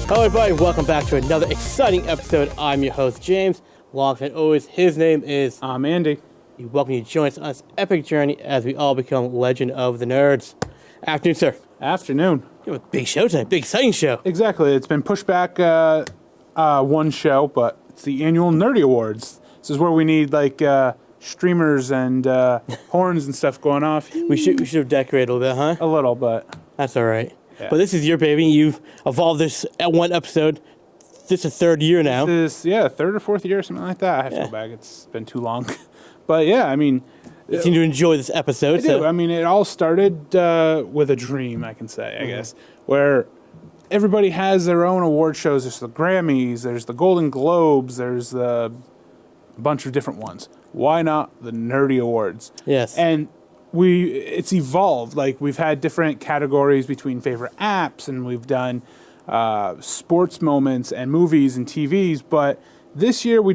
Hello, everybody. Welcome back to another exciting episode. I'm your host, James. Alongside always, his name is... I'm Andy. We welcome you to join us on this epic journey as we all become Legend of the Nerds. Afternoon, sir. Afternoon. You have a big show tonight, big exciting show. Exactly. It's been pushed back one show, but it's the annual Nerdy Awards. This is where we need like streamers and horns and stuff going off. We should have decorated a little bit, huh? A little, but That's all right. Yeah. But this is your baby. You've evolved this at one episode. This is the third year now. this is third or fourth year, something like that. I have to go back. It's been too long. But yeah, I mean, You seem to enjoy this episode. I do. I mean, it all started with a dream, I can say, I guess, where everybody has their own award shows. There's the Grammys, there's the Golden Globes, there's a bunch of different ones. Why not the Nerdy Awards? Yes. And it's evolved. Like, we've had different categories between favorite apps, and we've done sports moments and movies and TVs. But this year, we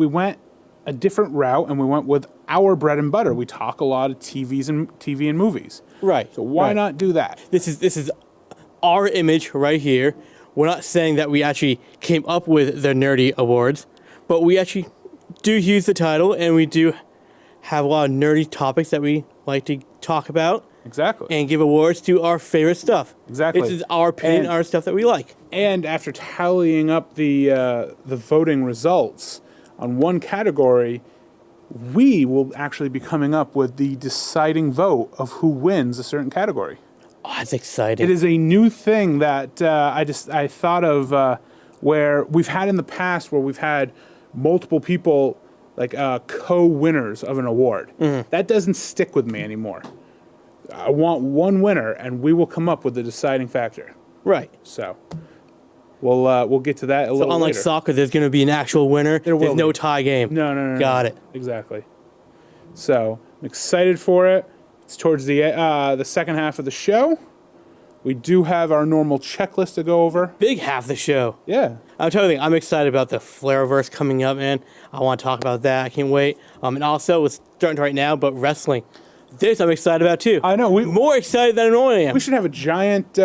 went a different route, and we went with our bread and butter. We talk a lot of TV and movies. Right. So why not do that? This is our image right here. We're not saying that we actually came up with the Nerdy Awards, but we actually do use the title, and we do have a lot of nerdy topics that we like to talk about Exactly. and give awards to our favorite stuff. Exactly. This is our opinion, And- our stuff that we like. And after tallying up the voting results on one category, we will actually be coming up with the deciding vote of who wins a certain category. Oh, that's exciting. It is a new thing that I thought of where we've had in the past, where we've had multiple people like co-winners of an award. That doesn't stick with me anymore. I want one winner, and we will come up with the deciding factor. Right. So we'll get to that a So little unlike later. soccer, there's going to be an actual winner. There will There's no be. tie game. No. Got it. Exactly. So I'm excited for it. It's towards the second half of the show. We do have our normal checklist to go over. Big half the show. Yeah. I'm telling you, I'm excited about the Flareverse coming up, man. I want to talk about that. I can't wait. And also, it's starting right now, but wrestling. This I'm excited about too. I know. More excited than I normally am. We should have a giant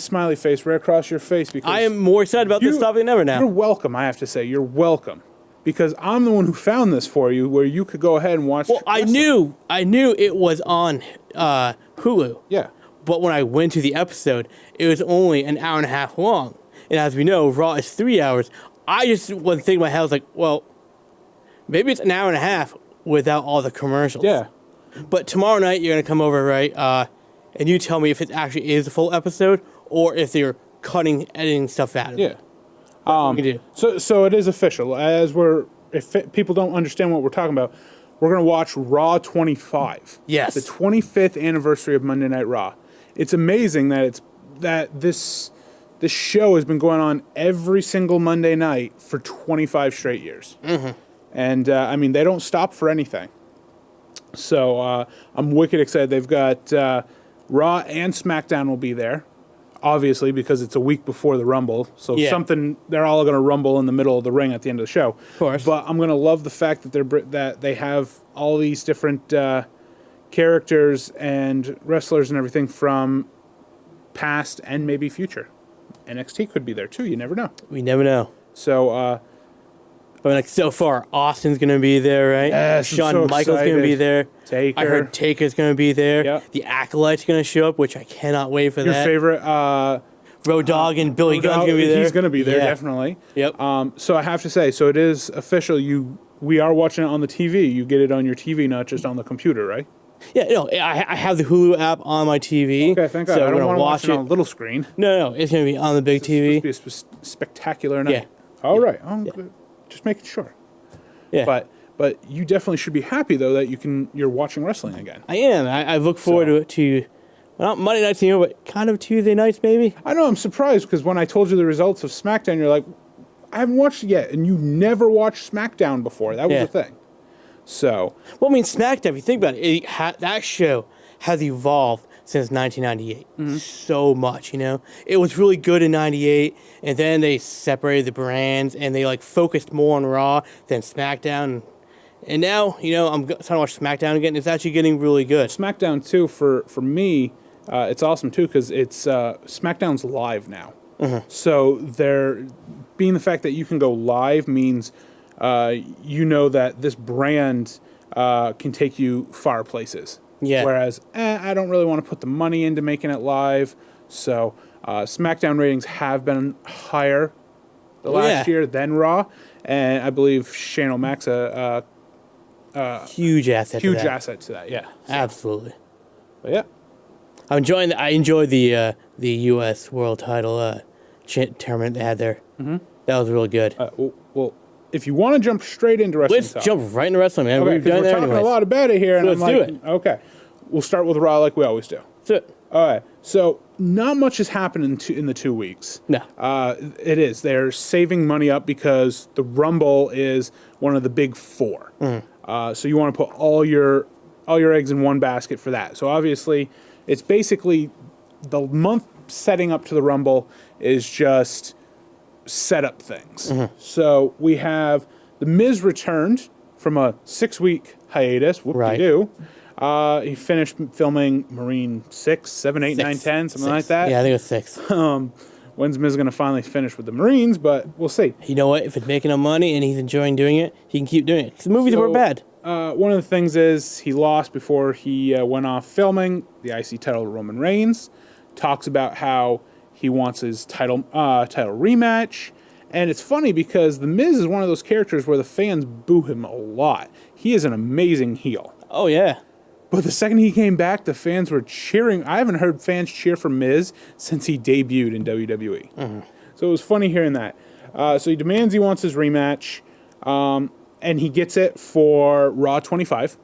smiley face right across your face because I am more excited about this topic than ever You're now. welcome. I have to say, you're welcome because I'm the one who found this for you, where you could go ahead and watch. Well, I knew it was on Hulu, Yeah. but when I went to the episode, it was only an hour and a half long. And as we know, Raw is 3 hours. I just was thinking in my head, I was like, well, maybe it's an hour and a half without all the commercials. Yeah. But tomorrow night, you're going to come over, right? And you tell me if it actually is a full episode or if they're cutting, editing stuff out of it. Yeah. What we can do. So it is official. If people don't understand what we're talking about, we're going to watch Raw 25. Yes. The 25th anniversary of Monday Night Raw. It's amazing that this show has been going on every single Monday night for 25 straight years. Mm-hmm. And, I mean, they don't stop for anything. So I'm wicked excited. They've got Raw and SmackDown will be there, obviously, because it's a week before the Rumble. So Yeah. they're all going to rumble in the middle of the ring at the end of the show. Of course. But I'm going to love the fact that they have all these different characters and wrestlers and everything from past and maybe future. NXT could be there too. You never know. We never know. So But like so far, Austin's going to be there, right? Yes, I'm Shawn so Michaels going to be excited. there. Taker. I heard Taker's going to be there. Yep. The Acolyte's going to show up, which I cannot wait for your that. favorite Road Dogg and Billy Gunn's going to be there. He's going to be there, Yeah. definitely. Yep. So I have to say, so it is official. We are watching it on the TV. You get it on your TV, not just on the computer, right? Yeah, no, I have the Hulu app on my TV. Okay, thank God. So I I'm don't going want to to watch watch it on it. a little screen. No, it's going to be on the big It's TV. supposed to be a spectacular night. Yeah. All right. Good. Just making sure. Yeah. But you definitely should be happy though that you're watching wrestling again. I am. I look forward to it well, not Monday nights anymore, but kind of Tuesday nights maybe. I know I'm surprised because when I told you the results of SmackDown, you're like, I haven't watched it yet, and you never watched SmackDown before. That was Yeah. the thing. So Well, I mean, SmackDown, if you think about it, that show has evolved since 1998 so much, you know? It was really good in 98, and then they separated the brands, and they, like, focused more on Raw than SmackDown. And now, you know, I'm starting to watch SmackDown again. It's actually getting really good. SmackDown too, for me, it's awesome too because it's SmackDown's live now. So there, being the fact that you can go live means you know that this brand can take you far places. Yeah. Whereas I don't really want to put the money into making it live. So SmackDown ratings have been higher the last year than Raw, and I believe Shane O'Mac's a Huge asset. huge to that. asset to that. Yeah. Absolutely. But yeah. I'm enjoying. I enjoyed the U.S. World Title tournament they had there. Mm-hmm. That was really good. Well, if you want to jump straight into wrestling, Let's jump right into wrestling, man. Okay, We've 'cause done we're that talking anyways. a lot about it here, and So I'm let's like, do it. okay, we'll start with Raw like we always do. That's it. All right, so not much has happened in the 2 weeks. No. It is. They're saving money up because the Rumble is one of the big four. So you want to put all your eggs in one basket for that. So obviously, it's basically the month setting up to the Rumble is just set up things. So we have The Miz returned from a 6-week hiatus. Whoop-de-doo. He finished filming Marine 6, 7, 8, 9, 10, something like that. Yeah, I think it was 6. When's Miz going to finally finish with the Marines? But we'll see. You know what? If it's making him money and he's enjoying doing it, he can keep doing it. 'Cause the movies were bad. One of the things is he lost before he went off filming the IC title to Roman Reigns. Talks about how he wants his title rematch. And it's funny because The Miz is one of those characters where the fans boo him a lot. He is an amazing heel. Oh, yeah. But the second he came back, the fans were cheering. I haven't heard fans cheer for Miz since he debuted in WWE. So it was funny hearing that. So he demands he wants his rematch, and he gets it for Raw 25.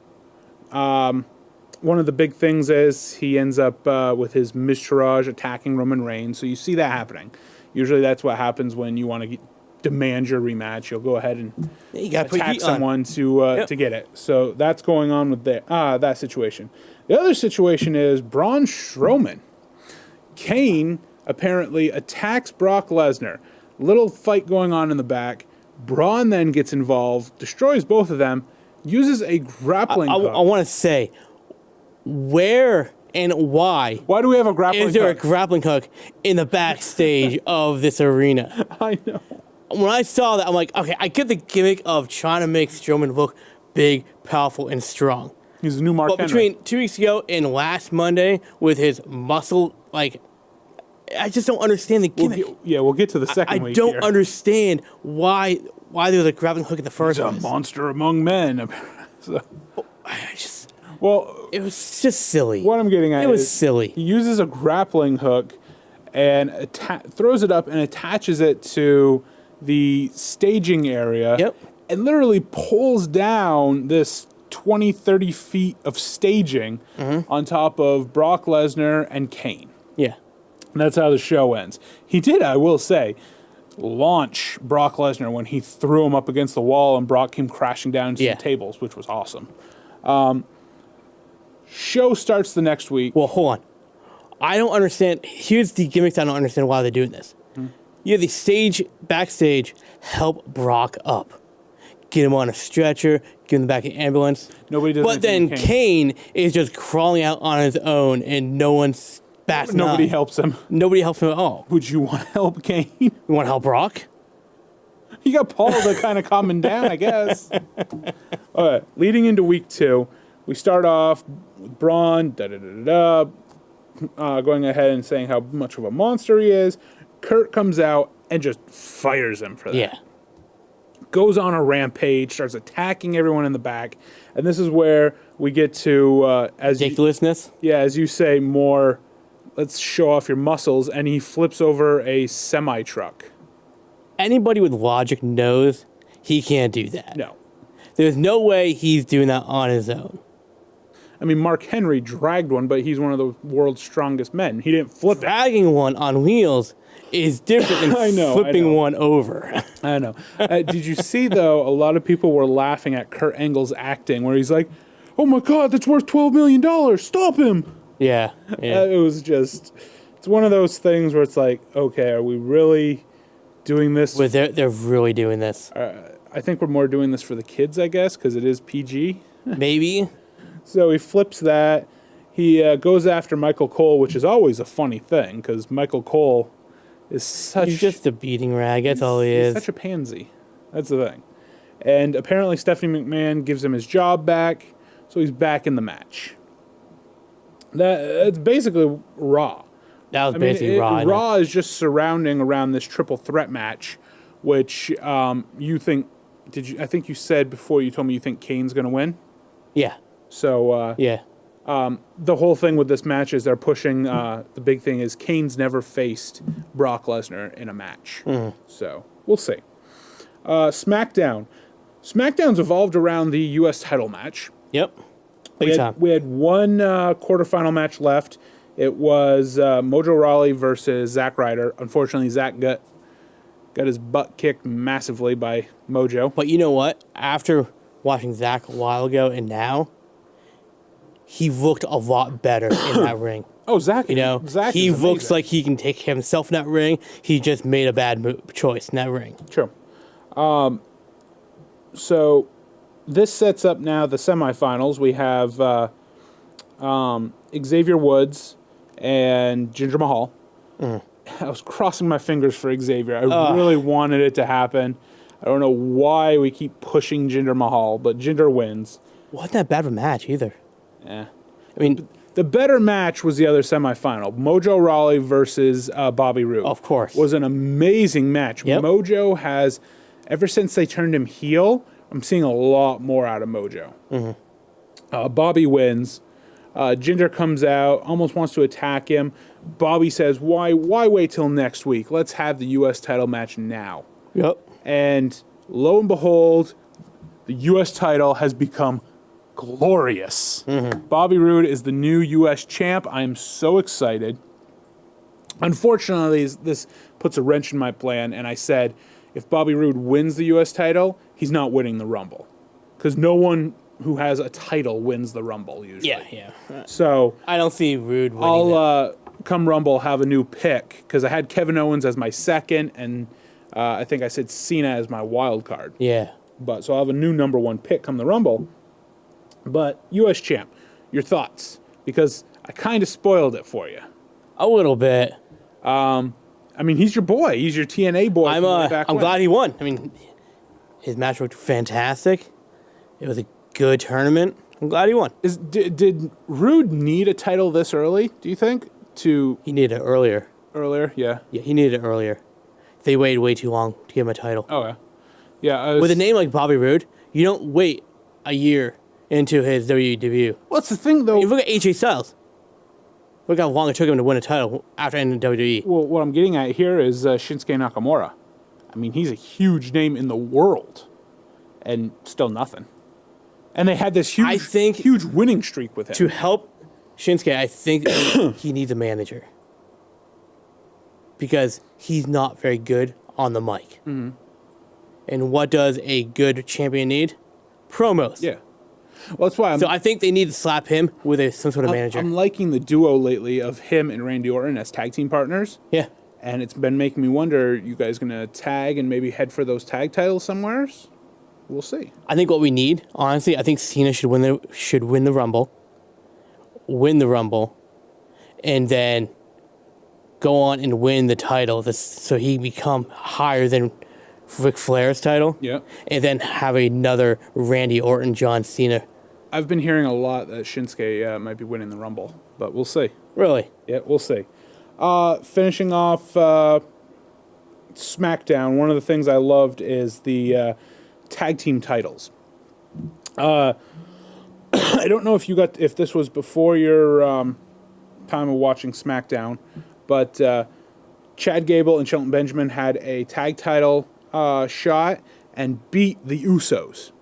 One of the big things is he ends up with his Miztourage attacking Roman Reigns. So you see that happening. Usually that's what happens when you want to demand your rematch. You'll go ahead and You gotta put attack heat on. someone to get it. So that's going on with that situation. The other situation is Braun Strowman. Kane apparently attacks Brock Lesnar. Little fight going on in the back. Braun then gets involved, destroys both of them, uses a grappling hook. I want to say, where and why Why do we have a grappling is there hook? a grappling hook in the backstage of this arena? I know. When I saw that, I'm like, okay, I get the gimmick of trying to make Strowman look big, powerful, and strong. He's the new Mark But Henry. between 2 weeks ago and last Monday with his muscle, like, I just don't understand the gimmick. We'll get to the second I week don't here. understand why there was a grappling hook in the first He's a place. monster among men. So, well, It was just silly. what I'm getting at It was is silly. he uses a grappling hook and throws it up and attaches it to the staging area. Yep. And literally pulls down this 20, 30 feet of staging on top of Brock Lesnar and Kane. Yeah. And that's how the show ends. He did, I will say, launch Brock Lesnar when he threw him up against the wall and Brock came crashing down into some tables, which was awesome. Show starts the next week. Well, hold on. I don't understand. Here's the gimmicks I don't understand why they're doing this. You have the backstage, help Brock up. Get him on a stretcher, get him in the back of the ambulance. Nobody does But then anything with Kane is just crawling out on his own and no one's backing Nobody up. helps him. Nobody helps him at all. Would you want to help Kane? You want to help Brock? You got Paul to kind of calm him down, I guess. All right, leading into week 2, we start off with Braun, going ahead and saying how much of a monster he is. Kurt comes out and just fires him for that. Yeah. Goes on a rampage, starts attacking everyone in the back, and this is where we get to Ridiculousness. as you say, more. Let's show off your muscles, and he flips over a semi truck. Anybody with logic knows he can't do that. No, There's no way he's doing that on his own. I mean Mark Henry dragged one, but he's one of the world's strongest men. He didn't flip it. Dragging one on wheels is different than I know. flipping one over. I know. Did you see though? A lot of people were laughing at Kurt Angle's acting, where he's like, "Oh my God, that's worth $12 million. Stop him!" Yeah. It was just. It's one of those things where it's like, okay, are we really doing this? But they're really doing this. I think we're more doing this for the kids, I guess, because it is PG. Maybe. So he flips that. He goes after Michael Cole, which is always a funny thing, because Michael Cole is such. He's just a beating rag. That's all he He's is. such a pansy. That's the thing. And apparently Stephanie McMahon gives him his job back, so he's back in the match. That's basically Raw. That was basically Raw. I know. Raw is just surrounding around this triple threat match, which you think. I think you said before you told me you think Kane's going to win. Yeah. So Yeah. the whole thing with this match is they're pushing. The big thing is Kane's never faced Brock Lesnar in a match. So we'll see. SmackDown. SmackDown's evolved around the U.S. title match. Yep. Big time. We had one quarterfinal match left. It was Mojo Rawley versus Zack Ryder. Unfortunately, Zack got his butt kicked massively by Mojo. But you know what? After watching Zach a while ago and now, he looked a lot better in that ring. Oh, Zack! You know, Zack he is looks amazing. like he can take himself in that ring. He just made a bad choice in that ring. True. So this sets up now the semifinals. We have Xavier Woods and Jinder Mahal. I was crossing my fingers for Xavier. I really wanted it to happen. I don't know why we keep pushing Jinder Mahal, but Jinder wins. Wasn't that bad of a match either. Yeah. I mean, The better match was the other semifinal. Mojo Rawley versus Bobby Roode. Of course. Was an amazing match. Yep. Mojo has, ever since they turned him heel, I'm seeing a lot more out of Mojo. Bobby wins. Jinder comes out, almost wants to attack him. Bobby says, why wait till next week? Let's have the U.S. title match now. yep. And lo and behold, the U.S. title has become glorious. Bobby Roode is the new U.S. champ. I am so excited. Unfortunately, this puts a wrench in my plan, and I said, if Bobby Roode wins the U.S. title, he's not winning the Rumble. Because no one who has a title wins the Rumble, usually. Yeah. So I don't see Rude winning. I'll, come Rumble, have a new pick, because I had Kevin Owens as my second, and I think I said Cena as my wild card. Yeah. But so I'll have a new number one pick come the Rumble. But U.S. champ, your thoughts? Because I kind of spoiled it for you. A little bit. I mean, he's your boy. He's your TNA boy. I'm from way back when. glad he won. I mean, his match looked fantastic. It was a good tournament. I'm glad he won. Did Rude need a title this early, do you think? He needed it earlier. Earlier? Yeah. Yeah, he needed it earlier. They waited way too long to give him a title. Oh, yeah. Yeah. With a name like Bobby Roode, you don't wait a year into his WWE debut. What's the thing, though? You look at AJ Styles. Look how long it took him to win a title after ending WWE. Well, what I'm getting at here is Shinsuke Nakamura. I mean, he's a huge name in the world, and still nothing. And they had this huge winning streak with him. To help Shinsuke, I think he needs a manager. Because he's not very good on the mic. Mm-hmm. And what does a good champion need? Promos. Yeah. Well, that's why So I think they need to slap him with some sort of manager. I'm liking the duo lately of him and Randy Orton as tag team partners. Yeah. And it's been making me wonder, you guys going to tag and maybe head for those tag titles somewhere? We'll see. I think what we need, honestly, I think Cena should win the Rumble. Win the Rumble. And then go on and win the title so he become higher than Ric Flair's title. Yeah. And then have another Randy Orton, John Cena. I've been hearing a lot that Shinsuke might be winning the Rumble, but we'll see. Really? Yeah, we'll see. Finishing off SmackDown, one of the things I loved is the tag team titles. I don't know if this was before your time of watching SmackDown, but Chad Gable and Shelton Benjamin had a tag title shot and beat the Usos.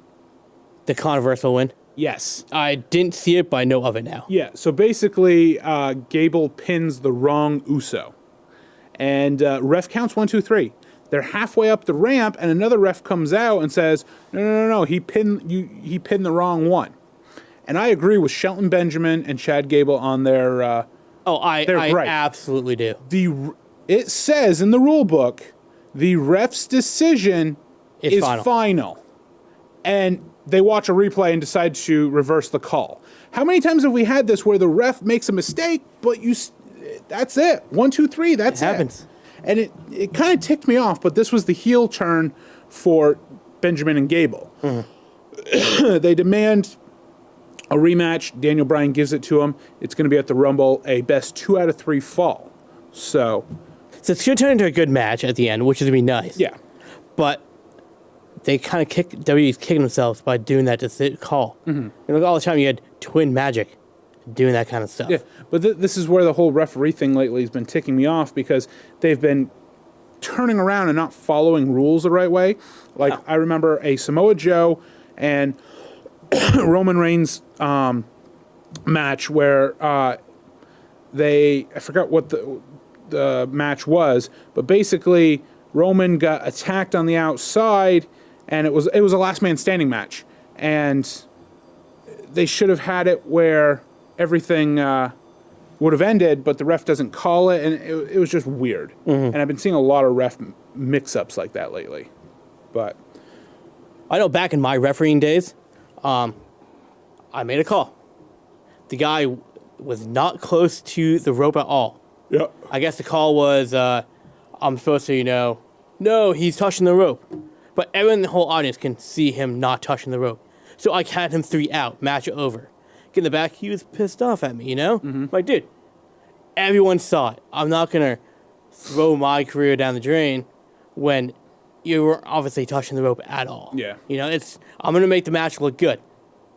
The controversial win? Yes. I didn't see it, but I know of it now. Yeah, so basically, Gable pins the wrong Uso. And ref counts 1, 2, 3. They're halfway up the ramp, and another ref comes out and says, no, he pinned the wrong one. And I agree with Shelton Benjamin and Chad Gable on their... I right. absolutely do. It says in the rule book, the ref's decision is final. And they watch a replay and decide to reverse the call. How many times have we had this where the ref makes a mistake, but that's it. 1, 2, 3, that's it. Happens. and it kind of ticked me off. But this was the heel turn for Benjamin and Gable. They demand a rematch. Daniel Bryan gives it to him. It's going to be at the Rumble, a best 2 out of 3 fall. So it's going to turn into a good match at the end, which is going to be nice. yeah, But they kind of WWE's kicking themselves by doing that call. Mm-hmm. All the time you had Twin Magic doing that kind of stuff. yeah. But this is where the whole referee thing lately has been ticking me off, because they've been turning around and not following rules the right way. Like, I remember a Samoa Joe and Roman Reigns match where I forgot what the match was, but basically Roman got attacked on the outside, and it was a last man standing match, and they should have had it where everything would have ended, but the ref doesn't call it, and it was just weird. And I've been seeing a lot of ref mix-ups like that lately. But I know back in my refereeing days, I made a call. The guy was not close to the rope at all. yeah, I guess the call was, I'm supposed to, no, he's touching the rope. But everyone in the whole audience can see him not touching the rope. So I had him 3 out, match over. Get in the back, he was pissed off at me, Like, dude, everyone saw it. I'm not going to throw my career down the drain when you were obviously touching the rope at all. Yeah. I'm going to make the match look good.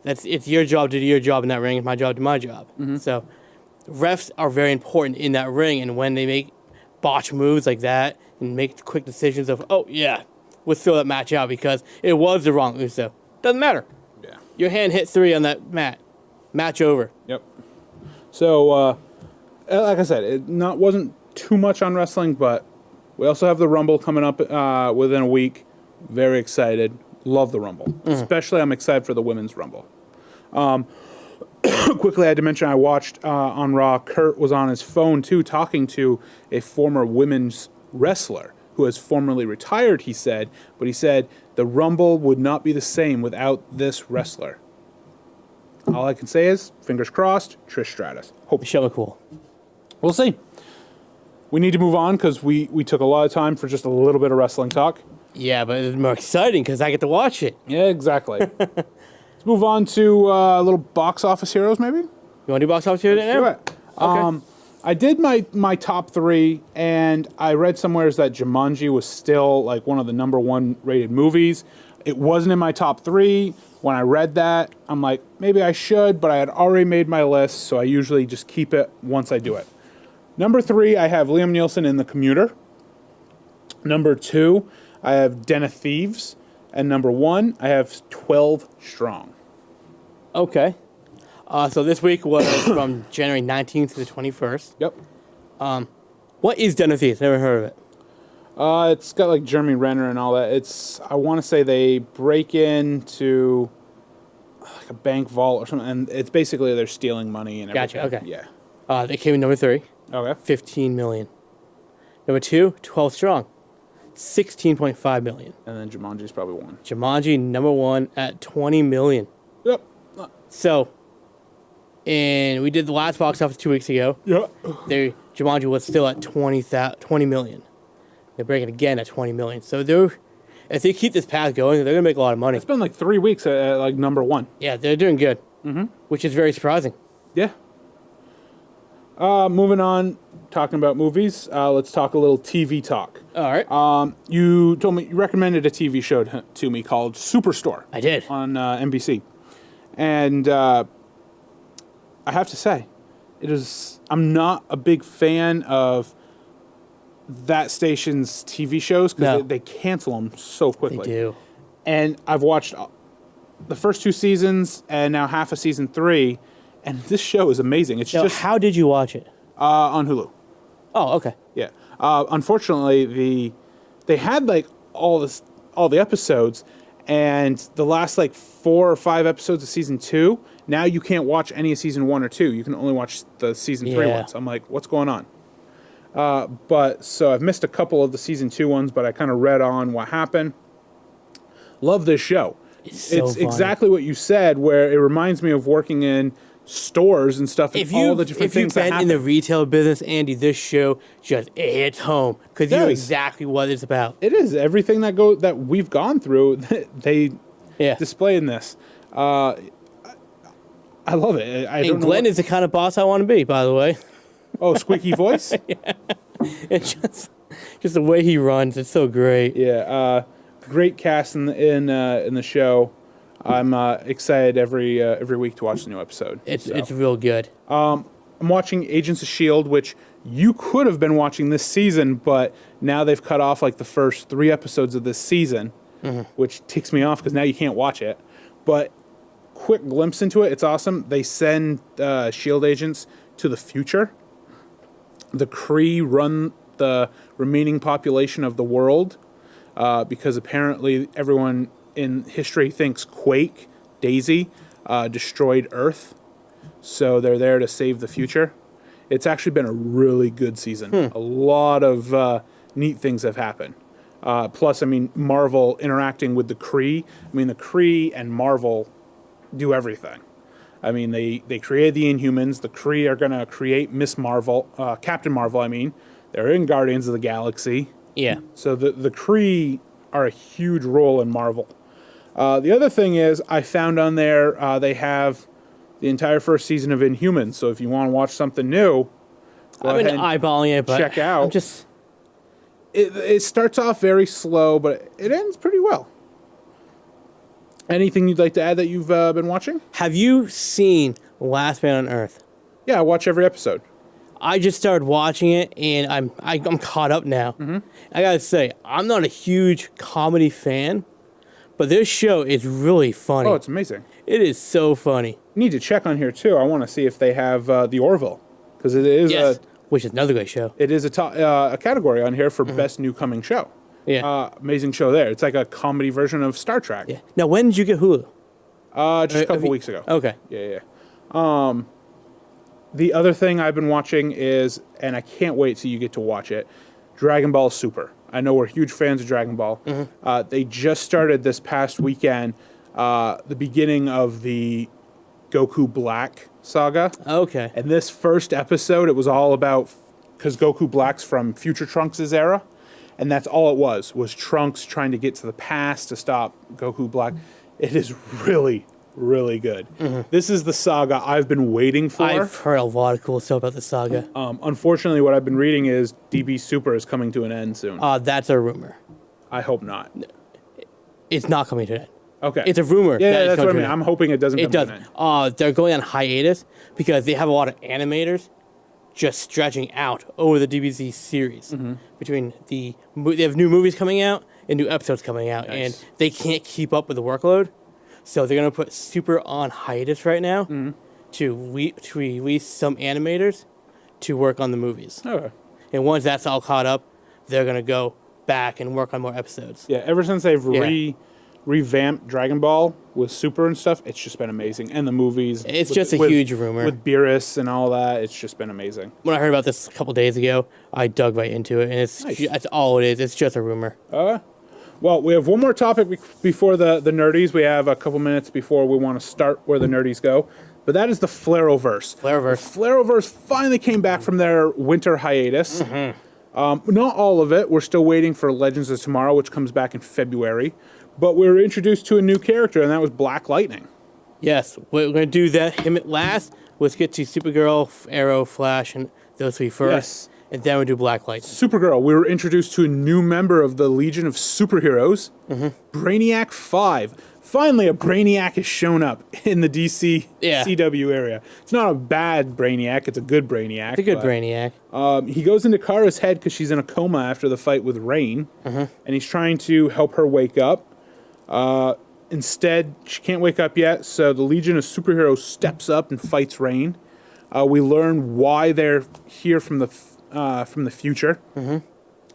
It's your job to do your job in that ring. It's my job to do my job. So refs are very important in that ring, and when they make botch moves like that and make quick decisions of, oh, yeah, we'll throw that match out because it was the wrong Uso. Doesn't matter. yeah. Your hand hit 3 on that mat. Match over. Yep. So, like I said, it wasn't too much on wrestling, but we also have the Rumble coming up within a week. Very excited. Love the Rumble. Especially, I'm excited for the Women's Rumble. Quickly, I had to mention I watched on Raw, Kurt was on his phone, too, talking to a former women's wrestler who has formerly retired, he said. But he said, the Rumble would not be the same without this wrestler. All I can say is, fingers crossed, Trish Stratus. Hope Michelle McCool. We'll see. We need to move on because we took a lot of time for just a little bit of wrestling talk. Yeah, but it's more exciting because I get to watch it. Yeah, exactly. Let's move on to a little box office heroes, maybe? You want to do box office here now? Do it. Okay. I did my top 3, and I read somewhere that Jumanji was still like one of the number 1 rated movies. It wasn't in my top 3. When I read that, I'm like, maybe I should, but I had already made my list, so I usually just keep it once I do it. Number 3, I have Liam Neeson in The Commuter. Number 2, I have Den of Thieves. And number 1, I have 12 Strong. Okay. So this week was from January 19th to the 21st. Yep. What is Den of Thieves? Never heard of it. It's got like Jeremy Renner and all that. I want to say they break into like a bank vault or something, and it's basically they're stealing money and everything. Gotcha, okay. Yeah. They came in number 3, Okay. 15 million. Number 2, 12 Strong, 16.5 million. And then Jumanji's probably 1. Jumanji, number 1 at 20 million. Yep. So, and we did the last box office 2 weeks ago. Yep. Jumanji was still at 20 million. They're breaking again at 20 million. So if they keep this path going, they're gonna make a lot of money. It's been like 3 weeks at like number 1. Yeah, they're doing good. Which is very surprising. Yeah. Moving on, talking about movies. Let's talk a little TV talk. All right. You told me you recommended a TV show to me called Superstore. I did. On NBC, and I have to say, I'm not a big fan of that station's TV shows because No. they cancel them so quickly. They do. And I've watched the first 2 seasons and now half of season 3, and this show is amazing. It's Now, just how did you watch it? on Hulu. Oh, okay. Yeah. Unfortunately, they had like all the episodes, and the last like 4 or 5 episodes of season 2. Now you can't watch any of season 1 or 2. You can only watch the season 3 Yeah. ones. I'm like, what's going on? But so I've missed a couple of the season 2 ones, but I kind of read on what happened. Love this show. It's so funny. exactly what you said, where it reminds me of working in stores and stuff, and If all you the different if you've things that been happen. in the retail business, Andy, this show just it hits home because you know does. exactly what it's about. It is everything that we've gone through. They Yeah. display in this. I love it. I don't And know. Glenn is the kind of boss I want to be, by the way. Oh, squeaky voice. It's just the way he runs. It's so great. Yeah, great cast in the show. I'm excited every week to watch the new episode. It's real good. I'm watching Agents of S.H.I.E.L.D., which you could have been watching this season, but now they've cut off like the first 3 episodes of this season, which ticks me off because now you can't watch it. But quick glimpse into it, it's awesome. They send S.H.I.E.L.D. agents to the future. The Kree run the remaining population of the world because apparently everyone in history thinks Quake, Daisy, destroyed Earth. So they're there to save the future. It's actually been a really good season. A lot of neat things have happened. Plus, I mean, Marvel interacting with the Kree. I mean, the Kree and Marvel do everything. I mean, they created the Inhumans. The Kree are going to create Captain Marvel, I mean. They're in Guardians of the Galaxy. Yeah. So the Kree are a huge role in Marvel. The other thing is, I found on there they have the entire first season of Inhumans. So if you want to watch something new, go I've been ahead and eyeballing it, but check out. I'm just it starts off very slow, but it ends pretty well. Anything you'd like to add that you've been watching? have you seen Last Man on Earth? Yeah, I watch every episode. I just started watching it, and I'm caught up now. I gotta say, I'm not a huge comedy fan, but this show is really funny. Oh, it's amazing. It is so funny. Need to check on here too. I want to see if they have the Orville, because it is Yes, which is another great show. a category on here for best new coming show. Yeah. Amazing show there. It's like a comedy version of Star Trek. Yeah. Now, when did you get Hulu? Just a have couple you- weeks ago. Okay. Yeah. The other thing I've been watching is, and I can't wait till you get to watch it, Dragon Ball Super. I know we're huge fans of Dragon Ball. They just started this past weekend the beginning of the Goku Black saga. Okay. And this first episode, it was all about, because Goku Black's from Future Trunks' era, and that's all it was Trunks trying to get to the past to stop Goku Black. It is really, really good. This is the saga I've been waiting for. I've heard a lot of cool stuff about the saga. Unfortunately, what I've been reading is DB Super is coming to an end soon. That's a rumor. I hope not. It's not coming to an end. Okay. It's a rumor. Yeah, that it's that's coming what I to mean. an I'm end. hoping it doesn't It come does. to an end. They're going on hiatus because they have a lot of animators just stretching out over the DBZ series. Between they have new movies coming out and new episodes coming out, Nice. and they can't keep up with the workload. So they're gonna put Super on hiatus right now to release some animators to work on the movies. Okay. And once that's all caught up, they're gonna go back and work on more episodes. Yeah, ever since they've Yeah. revamped Dragon Ball with Super and stuff, it's just been amazing. And the movies. It's just a huge rumor. With Beerus and all that, it's just been amazing. When I heard about this a couple days ago, I dug right into it, and Nice. that's all it is. It's just a rumor. Well, we have one more topic before the nerdies. We have a couple minutes before we want to start where the nerdies go. But that is the Flareoverse. Flareverse. The Flareoverse finally came back from their winter hiatus. Not all of it. We're still waiting for Legends of Tomorrow, which comes back in February. But we were introduced to a new character, and that was Black Lightning. Yes, we're gonna do that. Him at last. Let's get to Supergirl, Arrow, Flash, and those three first, Yes. and then we do Black Lightning. Supergirl, we were introduced to a new member of the Legion of Superheroes, Brainiac 5. Finally, a Brainiac has shown up in the DC Yeah. CW area. It's not a bad Brainiac, it's a good Brainiac. It's a good but, Brainiac. He goes into Kara's head because she's in a coma after the fight with Rain, and he's trying to help her wake up. Instead, she can't wake up yet, so the Legion of Superheroes steps up and fights Rain. We learn why they're here from the future.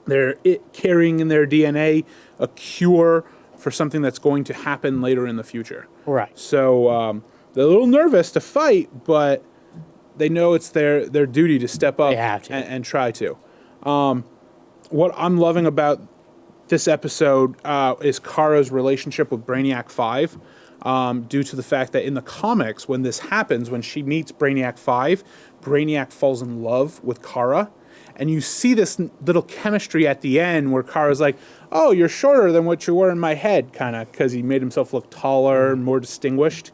They're carrying in their DNA a cure for something that's going to happen later in the future. Right. So they're a little nervous to fight, but they know it's their duty to step up They have to. and try to. What I'm loving about this episode is Kara's relationship with Brainiac 5. due to the fact that in the comics, when this happens, when she meets Brainiac 5, Brainiac falls in love with Kara. And you see this little chemistry at the end where Kara's like, oh, you're shorter than what you were in my head, kind of, because he made himself look taller and more distinguished.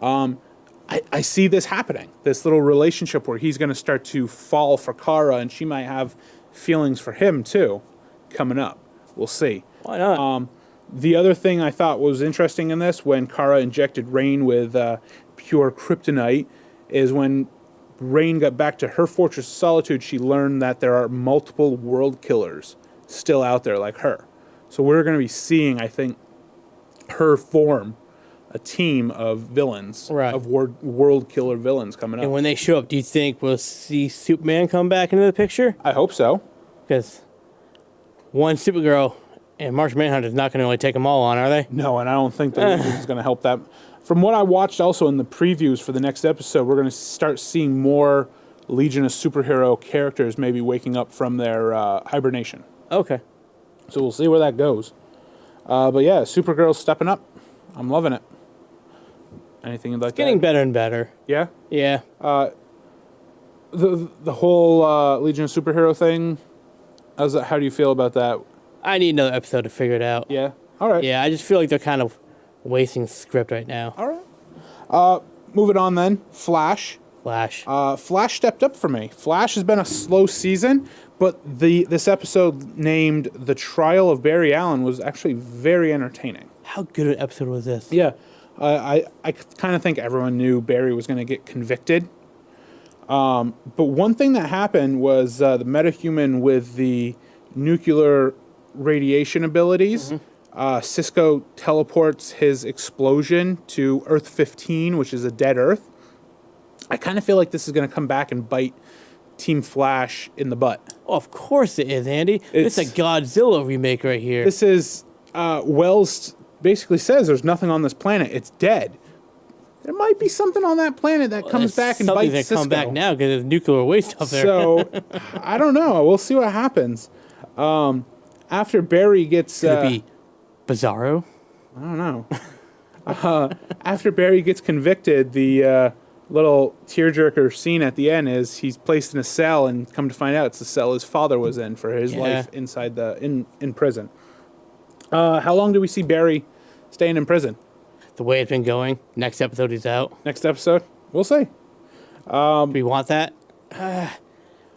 I see this happening, this little relationship where he's going to start to fall for Kara, and she might have feelings for him, too, coming up. We'll see. Why not? The other thing I thought was interesting in this, when Kara injected Rain with pure kryptonite, is when Rain got back to her Fortress of Solitude, she learned that there are multiple world killers still out there like her. So we're going to be seeing, I think, her form a team of villains, Right. of world killer villains coming up. And when they show up, do you think we'll see Superman come back into the picture? I hope so. Because one Supergirl and Martian Manhunter is not going to really take them all on, are they? No, and I don't think the Legion is going to help that. From what I watched also in the previews for the next episode, we're going to start seeing more Legion of superhero characters maybe waking up from their hibernation. Okay. So we'll see where that goes. But yeah, Supergirl's stepping up. I'm loving it. Anything you'd like Getting to add? better and better. Yeah? Yeah. The whole Legion of superhero thing, how do you feel about that? I need another episode to figure it out. Yeah? All right. Yeah, I just feel like they're kind of wasting script right now. All right. Moving on then. Flash. Flash. Flash stepped up for me. Flash has been a slow season, but this episode named The Trial of Barry Allen was actually very entertaining. How good an episode was this? Yeah. I kind of think everyone knew Barry was going to get convicted. But one thing that happened was the metahuman with the nuclear radiation abilities, Cisco teleports his explosion to Earth 15, which is a dead Earth. I kind of feel like this is going to come back and bite Team Flash in the butt. Oh, of course it is, Andy. It's a Godzilla remake right here. This is, Wells basically says there's nothing on this planet. It's dead. There might be something on that planet that comes back and bites Cisco. Something that come back now because there's nuclear waste up there. So, I don't know. We'll see what happens. After Barry gets... Could it be Bizarro? I don't know. After Barry gets convicted, the little tearjerker scene at the end is he's placed in a cell, and come to find out it's the cell his father was in for his life inside in prison. How long do we see Barry staying in prison? The way it's been going. Next episode he's out. Next episode? We'll see. Do we want that?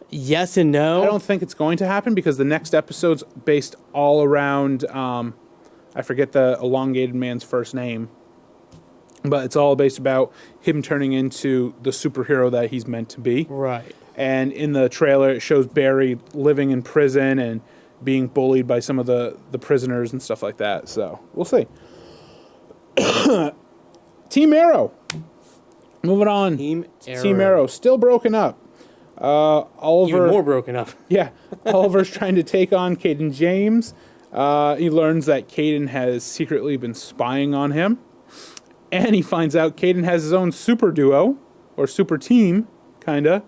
Yes and no. I don't think it's going to happen because the next episode's based all around, I forget the elongated man's first name, but it's all based about him turning into the superhero that he's meant to be. Right. And in the trailer, it shows Barry living in prison and being bullied by some of the prisoners and stuff like that. So we'll see. Team Arrow. Moving on. Team Arrow. Still broken up. Oliver. Even more broken up. Yeah. Oliver's trying to take on Caden James. He learns that Caden has secretly been spying on him. And he finds out Caden has his own super duo, or super team, kinda.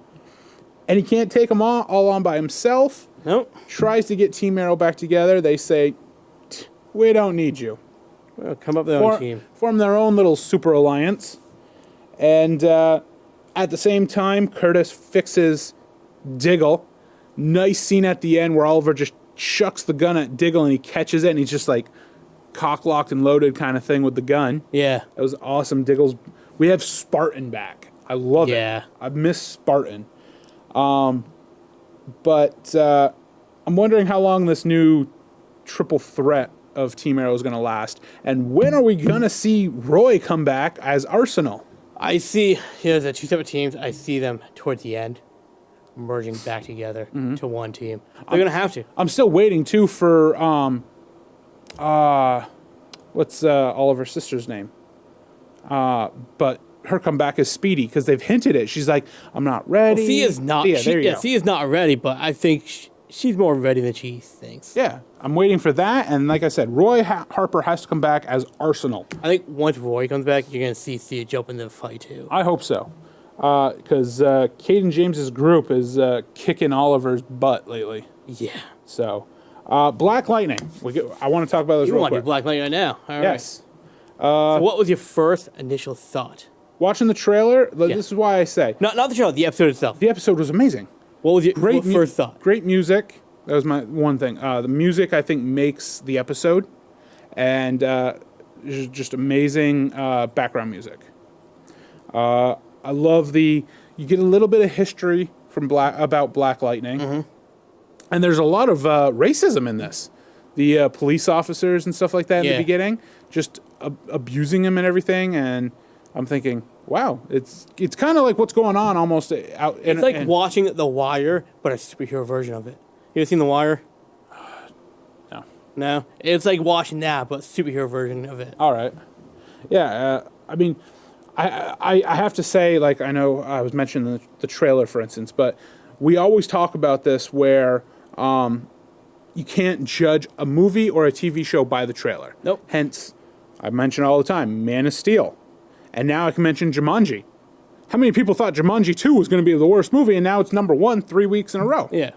And he can't take them all on by himself. Nope. Tries to get Team Arrow back together. They say, we don't need you. Well, come up with their own team. Form their own little super alliance. And at the same time, Curtis fixes Diggle. Nice scene at the end where Oliver just chucks the gun at Diggle and he catches it and he's just like cock-locked and loaded kind of thing with the gun. Yeah. That was awesome. We have Spartan back. I love it. Yeah. I miss Spartan. But I'm wondering how long this new triple threat of Team Arrow is going to last. And when are we going to see Roy come back as Arsenal? I see, the two separate teams. I see them towards the end merging back together to one team. They're going to have to. I'm still waiting, too, for, what's Oliver's sister's name? But her comeback is Speedy, because they've hinted it. She's like, I'm not ready. Well, Thea's not. Thea's not ready, but I think she's more ready than she thinks. Yeah, I'm waiting for that. And like I said, Roy Harper has to come back as Arsenal. I think once Roy comes back, you're going to see Thea jump into the fight, too. I hope so. Because Caden James's group is kicking Oliver's butt lately. Yeah. So, Black Lightning. I want to talk about this You real want to quick. do Black Lightning right now. All right. Yes. So what was your first initial thought? Watching the trailer, this is why I say Not the show, the episode itself. the episode was amazing. What was your Great first thought? Great music. That was my one thing. The music, I think, makes the episode, and just amazing background music. I love you get a little bit of history from about Black Lightning, and there's a lot of racism in this. The police officers and stuff like that in the beginning, just abusing him and everything, and I'm thinking, wow, it's kind of like what's going on almost out. It's like watching The Wire, but a superhero version of it. You ever seen The Wire? No. No? It's like watching that, but superhero version of it. All right. Yeah, I mean, I have to say, like, I know I was mentioning the trailer, for instance, but we always talk about this where you can't judge a movie or a TV show by the trailer. Nope. Hence, I mention all the time, Man of Steel. And now I can mention Jumanji. How many people thought Jumanji 2 was going to be the worst movie, and now it's number 1 3 weeks in a row? Yeah.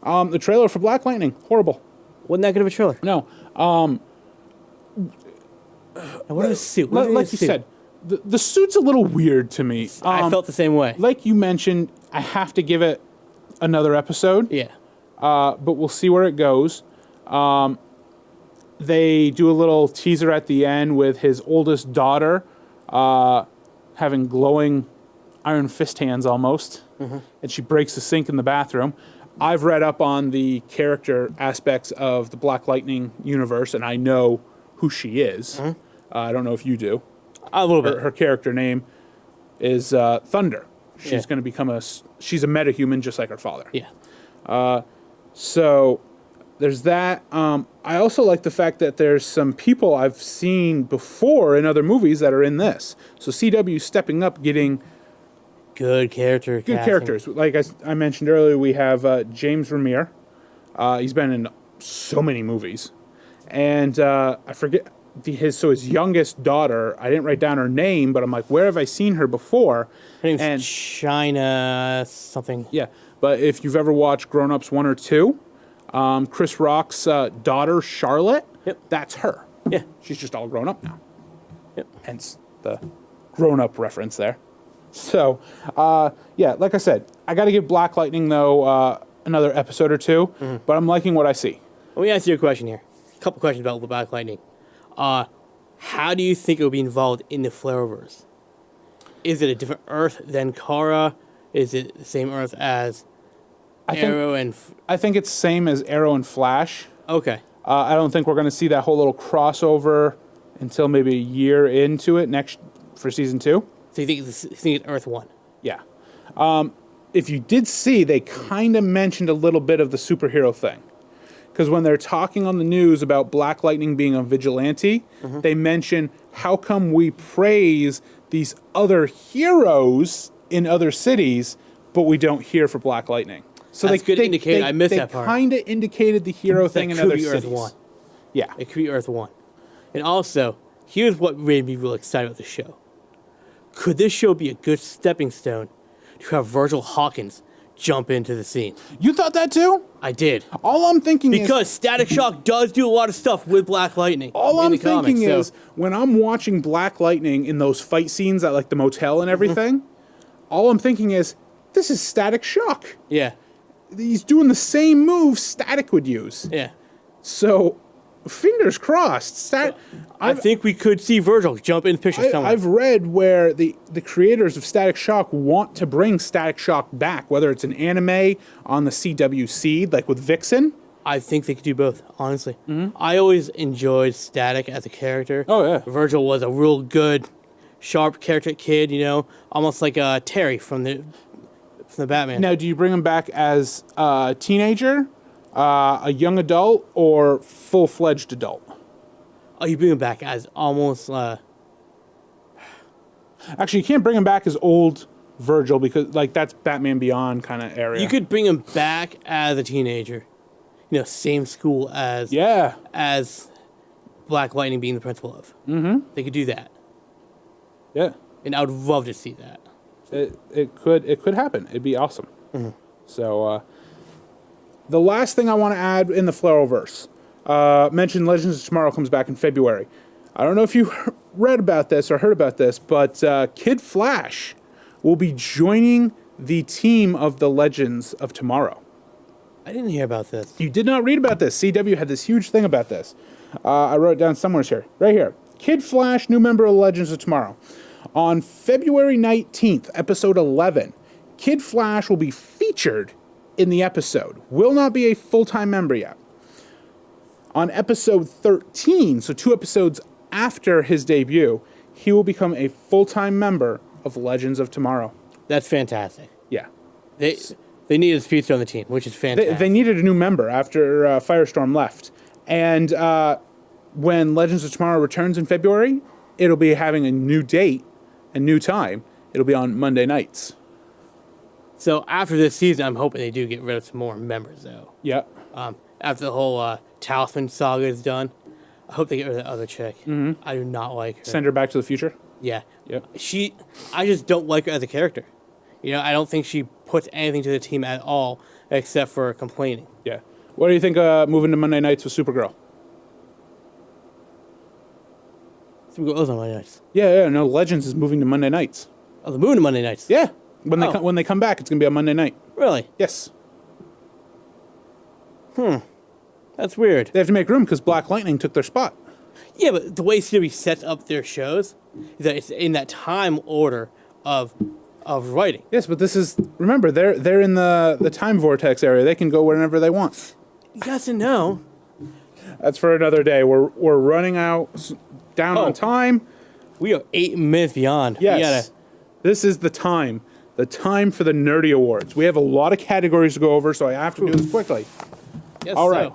The trailer for Black Lightning, horrible. Wasn't that good of a trailer? No. And what is the suit? Like you said, the suit's a little weird to me. I felt the same way. Like you mentioned, I have to give it another episode. Yeah. But we'll see where it goes. They do a little teaser at the end with his oldest daughter having glowing iron fist hands almost, and she breaks the sink in the bathroom. I've read up on the character aspects of the Black Lightning universe, and I know who she is. I don't know if you do. A little bit. Her character name is Thunder. She's going to become she's a metahuman just like her father. Yeah. So there's that. I also like the fact that there's some people I've seen before in other movies that are in this. So CW stepping up, getting Good characters. Like I mentioned earlier, we have James Remire. He's been in so many movies. And I forget his youngest daughter, I didn't write down her name, but I'm like, where have I seen her before? Her name's China something. Yeah, but if you've ever watched Grown Ups 1 or 2, Chris Rock's daughter, Charlotte, that's her. Yeah. She's just all grown up now. Yep. Hence the grown-up reference there. So, like I said, I got to give Black Lightning, though, another episode or two, but I'm liking what I see. Let me ask you a question here. A couple questions about the Black Lightning. How do you think it will be involved in the Flareverse? Is it a different Earth than Kara? Is it the same Earth as Arrow and... I think it's same as Arrow and Flash. Okay. I don't think we're going to see that whole little crossover until maybe a year into it for season 2. So you think it's Earth 1? Yeah. If you did see, they kind of mentioned a little bit of the superhero thing. Because when they're talking on the news about Black Lightning being a vigilante, they mention how come we praise these other heroes in other cities, but we don't hear for Black Lightning. So that's good indicator. I missed that part. They kind of indicated the hero thing in other cities. Earth 1. Yeah. It could be Earth 1. And also, here's what made me real excited about the show. Could this show be a good stepping stone to have Virgil Hawkins jump into the scene? You thought that too? I did. All I'm thinking is... Because Static Shock does do a lot of stuff with Black Lightning. All I'm thinking is, when I'm watching Black Lightning in those fight scenes at like the motel and everything, all I'm thinking is, this is Static Shock. Yeah. He's doing the same move Static would use. Yeah. So, fingers crossed. I think we could see Virgil jump in the picture somewhere. I've read where the creators of Static Shock want to bring Static Shock back, whether it's an anime on the CW Seed, like with Vixen. I think they could do both, honestly. I always enjoyed Static as a character. Oh, yeah. Virgil was a real good, sharp character kid, almost like Terry from the Batman. Now, do you bring him back as a teenager, a young adult, or full-fledged adult? Oh, you bring him back as almost... Actually, you can't bring him back as old Virgil because, that's Batman Beyond kind of area. You could bring him back as a teenager. Same school as... Yeah. As Black Lightning being the principal of. They could do that. Yeah. And I would love to see that. It could happen. It'd be awesome. So, the last thing I want to add in the Flareverse, mentioned Legends of Tomorrow comes back in February. I don't know if you read about this or heard about this, but Kid Flash will be joining the team of the Legends of Tomorrow. I didn't hear about this. You did not read about this. CW had this huge thing about this. I wrote it down somewhere here. Right here. Kid Flash, new member of Legends of Tomorrow. On February 19th, episode 11, Kid Flash will be featured in the episode. Will not be a full-time member yet. On episode 13, so 2 episodes after his debut, he will become a full-time member of Legends of Tomorrow. That's fantastic. Yeah. They needed a feature on the team, which is fantastic. They needed a new member after Firestorm left. And when Legends of Tomorrow returns in February, it'll be having a new date and new time. It'll be on Monday nights. So after this season, I'm hoping they do get rid of some more members, though. Yeah. After the whole Talisman saga is done, I hope they get rid of that other chick. Mm-hmm. I do not like her. Send her back to the future? Yeah. Yep. I just don't like her as a character. You know, I don't think she puts anything to the team at all except for complaining. Yeah. What do you think moving to Monday nights with Supergirl? Supergirl's on Monday nights. Yeah, no, Legends is moving to Monday nights. Oh, the moon to Monday nights. Yeah. When they come back, it's going to be on Monday night. Really? Yes. That's weird. They have to make room because Black Lightning took their spot. Yeah, but the way CW sets up their shows is that it's in that time order of writing. Yes, but this is, remember, they're in the time vortex area. They can go whenever they want. Yes and no. That's for another day. We're running out down on time. We are 8 minutes beyond. Yes. This is the time for the Nerdy Awards. We have a lot of categories to go over, so I have to do this quickly. Yes, All right.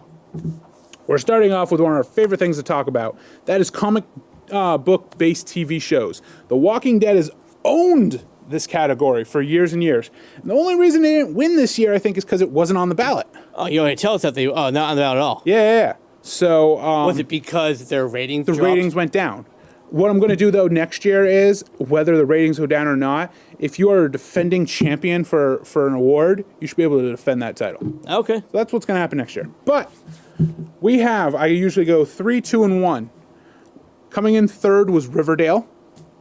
We're starting off with one of our favorite things to talk about. That is comic book-based TV shows. The Walking Dead has owned this category for years and years. And the only reason they didn't win this year, I think, is because it wasn't on the ballot. Oh, you already tell us that they not on the ballot at all. Yeah. So Was it because their ratings the dropped? ratings went down. What I'm going to do, though, next year is, whether the ratings go down or not, if you are a defending champion for an award, you should be able to defend that title. Okay. So that's what's going to happen next year. But I usually go 3, 2, and 1. Coming in third was Riverdale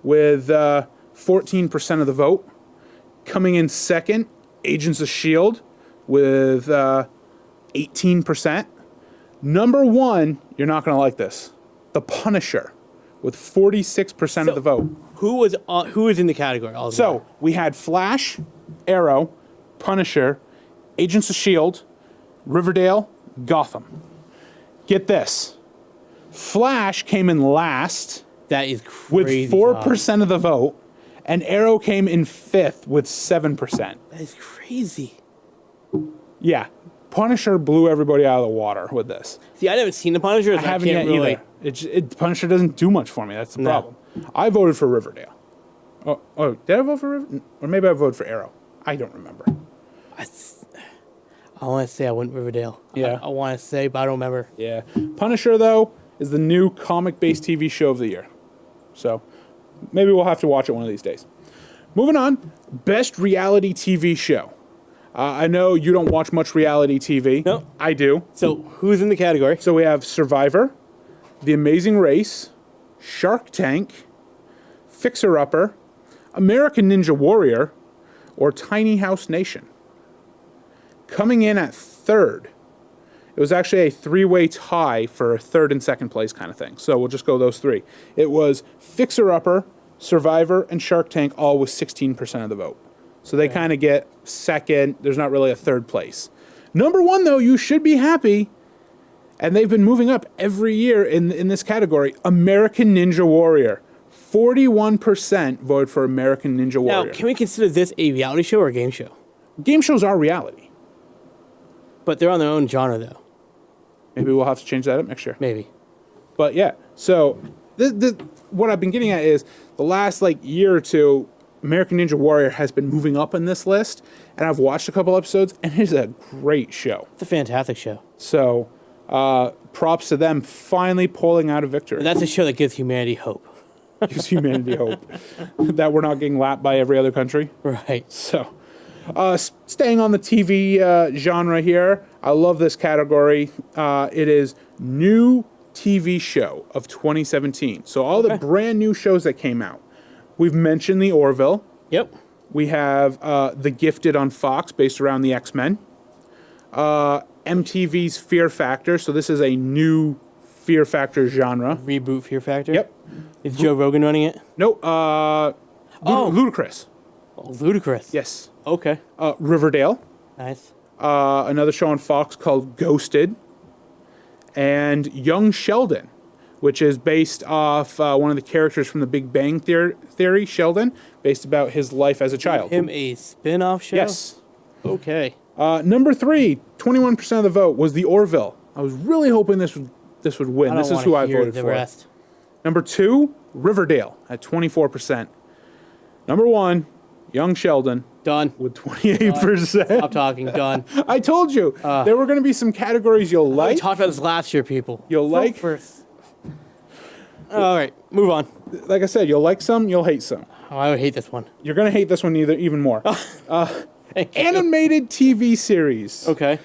with 14% of the vote. Coming in second, Agents of S.H.I.E.L.D. with 18%. Number 1, you're not going to like this, The Punisher with 46% of the vote. Who was in the category? So we had Flash, Arrow, Punisher, Agents of S.H.I.E.L.D., Riverdale, Gotham. Get this. Flash came in last that is crazy. with 4% of the vote, and Arrow came in 5th with 7%. That is crazy. Yeah. Punisher blew everybody out of the water with this. See, I haven't seen The Punisher. So I haven't yet really... either. Punisher doesn't do much for me. That's the problem. I voted for Riverdale. Oh, did I vote for Riverdale? Or maybe I voted for Arrow. I don't remember. I want to say I went Riverdale. Yeah. I want to say, but I don't remember. Yeah. Punisher, though, is the new comic-based TV show of the year. So maybe we'll have to watch it one of these days. Moving on. Best reality TV show. I know you don't watch much reality TV. No. I do. So who's in the category? So we have Survivor, The Amazing Race, Shark Tank, Fixer Upper, American Ninja Warrior, or Tiny House Nation. Coming in at third, it was actually a 3-way tie for third and second place kind of thing. So we'll just go those 3. It was Fixer Upper, Survivor, and Shark Tank, all with 16% of the vote. So they kind of get second. There's not really a third place. Number 1, though, you should be happy. And they've been moving up every year in this category. American Ninja Warrior. 41% voted for American Ninja Warrior. Now, can we consider this a reality show or a game show? Game shows are reality. But they're on their own genre, though. Maybe we'll have to change that up next year. Maybe. But yeah, so what I've been getting at is the last year or two, American Ninja Warrior has been moving up in this list, and I've watched a couple episodes, and it is a great show. It's a fantastic show. So props to them finally pulling out a victory. And that's a show that gives humanity hope. Gives humanity hope that we're not getting lapped by every other country. Right. So, staying on the TV genre here, I love this category. It is new TV show of 2017. So all the Okay. brand new shows that came out. We've mentioned The Orville. Yep. We have The Gifted on Fox, based around the X-Men. MTV's Fear Factor. So this is a new Fear Factor genre. Reboot Fear Factor. Yep. Is Joe Rogan running it? No, Ludacris. Oh, Ludicrous. Yes. Okay. Riverdale. Nice. Another show on Fox called Ghosted. And Young Sheldon, which is based off one of the characters from The Big Bang Theory, Sheldon, based about his life as a child. Him a spin-off show? Yes. Okay. Number 3, 21% of the vote was The Orville. I was really hoping this would win. I don't This is wanna who I hear voted the for. rest. Number 2, Riverdale at 24%. Number 1, Young Sheldon Done. with 28%. Stop talking. Done. I told you there were going to be some categories you'll We like. talked about this last year, people. You'll Vote like- first. All right, move on. Like I said, you'll like some, you'll hate some. Oh, I would hate this one. You're going to hate this one even more. Thank you. Animated TV series. Okay.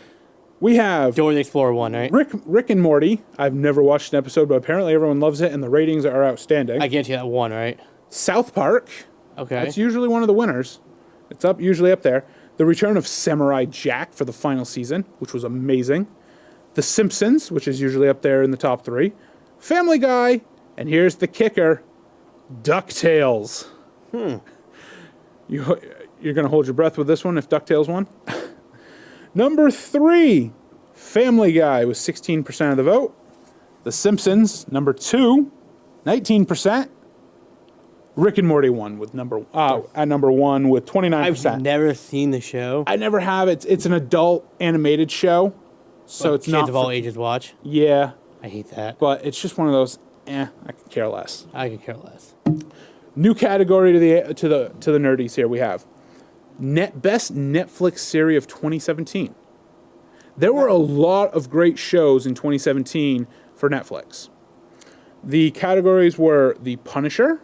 We have Dora the Explorer one, right? Rick and Morty. I've never watched an episode, but apparently everyone loves it, and the ratings are outstanding. I guarantee that one, right? South Park. Okay. That's usually one of the winners. It's usually up there. The return of Samurai Jack for the final season, which was amazing. The Simpsons, which is usually up there in the top 3. Family Guy, and here's the kicker, DuckTales. You're going to hold your breath with this one if DuckTales won? Number 3, Family Guy with 16% of the vote. The Simpsons, number 2, 19%. Rick and Morty won with at number 1 with 29%. I've never seen the show. I never have. It's an adult animated show, so it's Kids not of all ages watch. Yeah, I hate that. but it's just one of those. I could care less. I could care less. New category to the nerdies here. We have best Netflix series of 2017. There were a lot of great shows in 2017 for Netflix. The categories were The Punisher,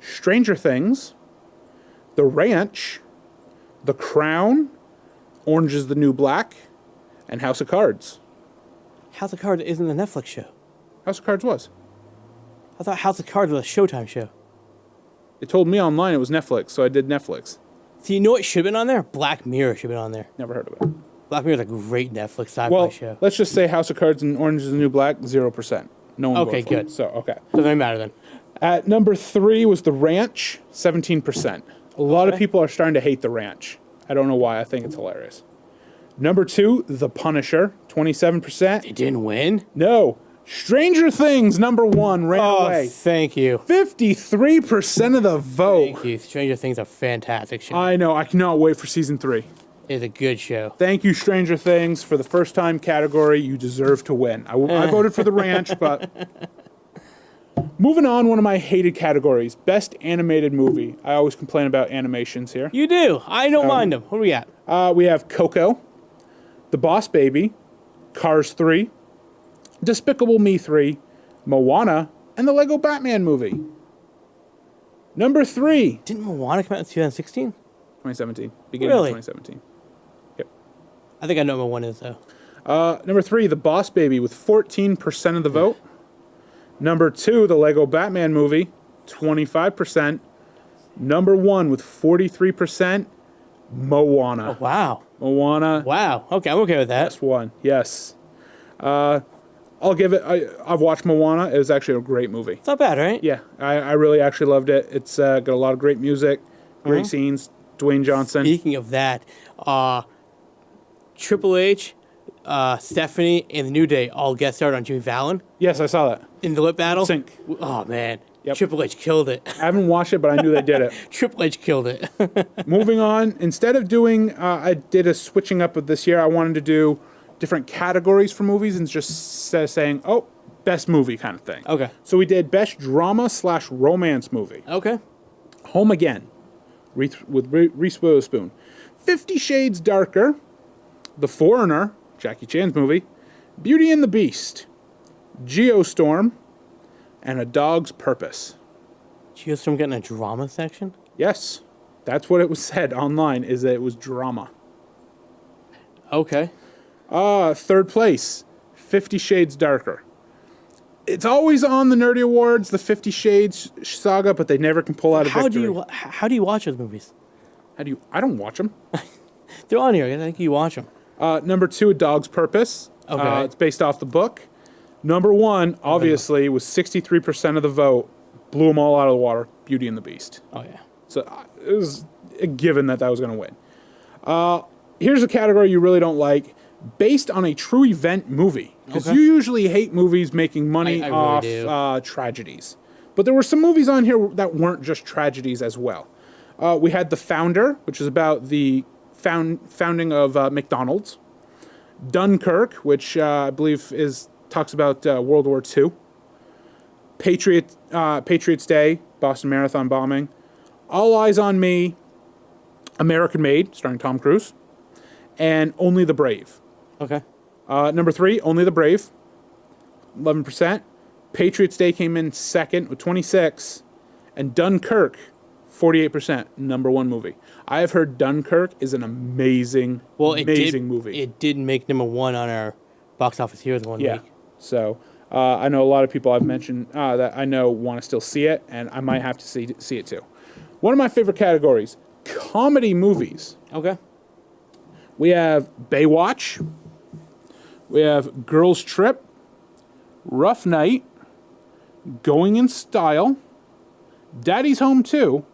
Stranger Things, The Ranch, The Crown, Orange is the New Black, and House of Cards. House of Cards isn't a Netflix show. House of Cards was. I thought House of Cards was a Showtime show. They told me online it was Netflix, so I did Netflix. So you know what should have been on there? Black Mirror should have been on there. Never heard of it. Black Mirror is a great Netflix sci-fi Well, show. let's just say House of Cards and Orange is the New Black, 0%. No one Okay, voted for it. good. So, okay. Doesn't really matter then. At number 3 was The Ranch, 17%. A lot of Okay. people are starting to hate The Ranch. I don't know why. I think it's hilarious. Number 2, The Punisher, 27%. It didn't win? No. Stranger Things, number 1, ran Oh, away. thank you. 53% of the vote. Thank you. Stranger Things is a fantastic show. I know. I cannot wait for season 3. It's a good show. Thank you, Stranger Things, for the first time category. You deserve to win. I voted for The Ranch, but moving on, one of my hated categories, best animated movie. I always complain about animations here. You do. I don't mind them. What do we got? We have Coco, The Boss Baby, Cars 3, Despicable Me 3, Moana, and the Lego Batman movie. Number 3, Didn't Moana come out in 2016? 2017. Beginning Really? of 2017. Yep. I think I know what one is, though. Number 3, The Boss Baby with 14% of the vote. Number 2, the Lego Batman movie, 25%. Number 1 with 43%, Moana. Wow. Moana, Wow. Okay, I'm okay with that. best one. Yes. I'll give it. I've watched Moana. It was actually a great movie. It's not bad, right? Yeah, I really actually loved it. It's got a lot of great music, great scenes. Dwayne Johnson. Speaking of that, Triple H, Stephanie, and the New Day all guest starred on Jimmy Fallon Yes, I saw that. in the lip battle. Sync. Oh, man. Yep. Triple H killed it. I haven't watched it, but I knew they did it. Triple H killed it. Moving on, instead of doing, I did a switching up of this year. I wanted to do different categories for movies and just saying, oh, best movie kind of thing. Okay. So we did best drama/romance movie. Okay. Home Again, with Reese Witherspoon. 50 Shades Darker, The Foreigner, Jackie Chan's movie, Beauty and the Beast, Geostorm, and A Dog's Purpose. Geostorm getting a drama section? Yes, that's what it was said online, is that it was drama. Okay. Third place, 50 Shades Darker. It's always on the Nerdy Awards, the 50 Shades saga, but they never can pull out a How victory. do you watch those movies? I don't watch them. They're on here. I think you watch them. Number 2, A Dog's Purpose. Okay. It's based off the book. Number 1, obviously, was 63% of the vote. Blew them all out of the water. Beauty and the Beast. Oh yeah. So it was a given that was going to win. Here's a category you really don't like. Based on a true event movie. Because Okay. you usually hate movies making money I really off do. tragedies. But there were some movies on here that weren't just tragedies as well. We had The Founder, which is about the founding of McDonald's. Dunkirk, which I believe talks about World War II. Patriots Day, Boston Marathon bombing. All Eyes on Me, American Made, starring Tom Cruise. And Only the Brave. Okay. Number 3, Only the Brave, 11%. Patriots Day came in second with 26%. And Dunkirk, 48%, number 1 movie. I have heard Dunkirk is an amazing movie. It did make number 1 on our box office here one Yeah. week. So I know a lot of people I've mentioned that I know want to still see it, and I might have to see it too. One of my favorite categories, comedy movies. Okay. We have Baywatch. We have Girls Trip. Rough Night. Going in Style. Daddy's Home 2.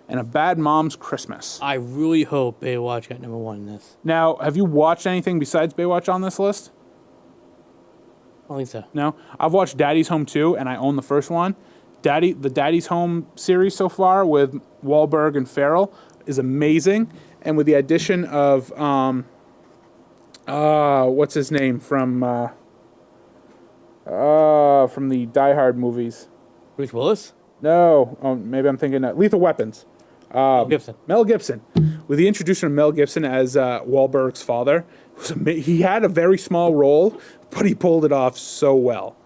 And A Bad Mom's Christmas. I really hope Baywatch got number 1 in this. Now, have you watched anything besides Baywatch on this list? I don't think so. No? I've watched Daddy's Home 2, and I own the first one. The Daddy's Home series so far with Wahlberg and Farrell is amazing. And with the addition of, what's his name from the Die Hard movies? Bruce Willis? No, maybe I'm thinking Lethal Weapons. Gibson. Mel Gibson. With the introduction of Mel Gibson as Wahlberg's father, he had a very small role, but he pulled it off so well.